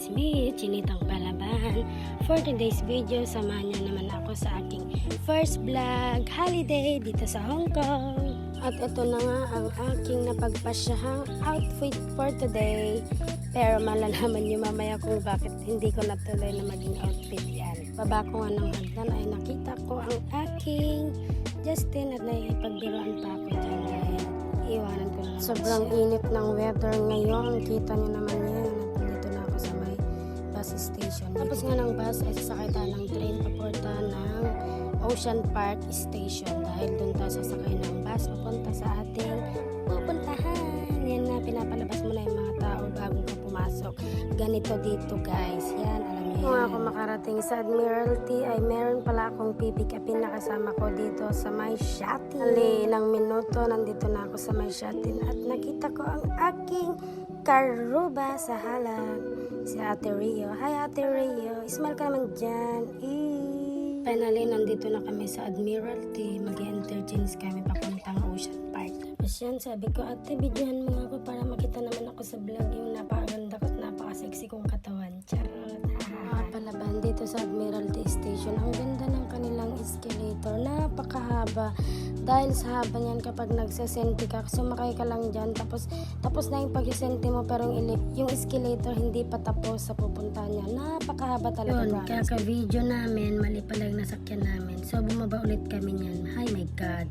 It's me, Chinitang Palaban. For today's video, samahan niyo naman ako sa aking first vlog holiday dito sa Hong Kong. At ito na nga ang aking napagpasyahang outfit for today. Pero malalaman niyo mamaya kung bakit hindi ko natuloy na maging outfit yan. Baba ko nga ng hagdan ay nakita ko ang aking Justin at naipagbiruan pa ako dyan dahil iwanan ko na naman. Sobrang init ng weather ngayon. Kita niyo naman yan. Dito na ako sa may bus station. Tapos nga ng bus ay sasakay tayo ng train papunta ng Ocean Park Station. Dahil doon tayo sasakay ng bus papunta sa ating pupuntahan. Yan na, pinapalabas mo na yung mga tao bago ka pumasok. Ganito dito guys. Yan, alam niyo yan. Kung ako makarating sa Admiralty ay meron pala akong pipick-upin na kasama ko dito sa may Shatin. Ali, ilang minuto nandito na ako sa may Shatin at nakita ko ang aking karuba sa halag. Si Ate Rio. Hi Ate Rio. Smile ka naman dyan. Finally, nandito na kami sa Admiralty. Mag-interchange kami papuntang Ocean Park. Tapos yan, sabi ko, ate, videohan mo nga ako para makita naman ako sa vlog yung napakaganda ko at napaka-sexy kong katawan. Charot. Palaban dito sa Admiralty Station. Ang ganda ng kanilang escalator. Napakahaba. Dahil sa haba niyan kapag nagsasenti ka, sumakay ka lang dyan. Tapos na yung pag-senti mo pero yung escalator hindi pa tapos sa pupuntahan niya. Napakahaba talaga. Yun, kaka-video namin, mali pala yung nasakyan namin. So bumaba ulit kami niyan. Hi my God.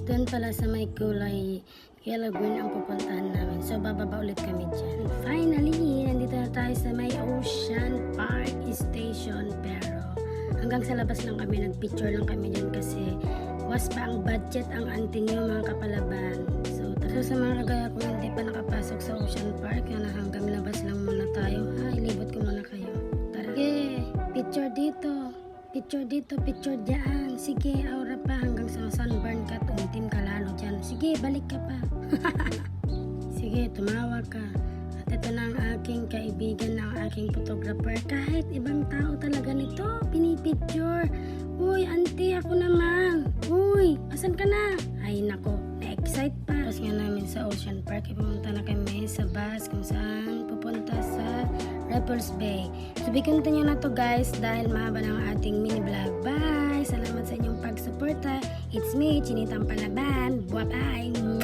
Doon pala sa may kulay yellow green ang pupuntahan namin. So bababa ulit kami dyan. Finally, nandito na tayo sa may Ocean Park Station. Pero hanggang sa labas lang kami, nagpicture lang kami dyan kasi was pa ang budget ang auntie niyo mga kapalaban. So sa mga kagaya kung hindi pa nakapasok sa Ocean Park, yan na hanggang labas lang muna tayo. Ilibot ko muna kayo. Tara. Sige, picture dito. Picture dito, picture dyan. Sige, aura pa hanggang sa sunburn ka, tumtim ka lalo dyan. Sige, balik ka pa. Sige, tumawa ka. At ito na ang aking kaibigan na ang aking photographer. Kahit ibang tao talaga nito, pinipicture. Uy, auntie, ako naman. Uy, asan ka na? Ay, nako, na-excite pa. Tapos nga namin sa Ocean Park, pumunta na kami sa bus kung saan pupunta sa Repulse Bay. So, continue na to guys dahil mahaba na ang ating mini vlog. Bye! Salamat sa inyong pagsuporta. It's me, Chinitang Palaban. Bye-bye!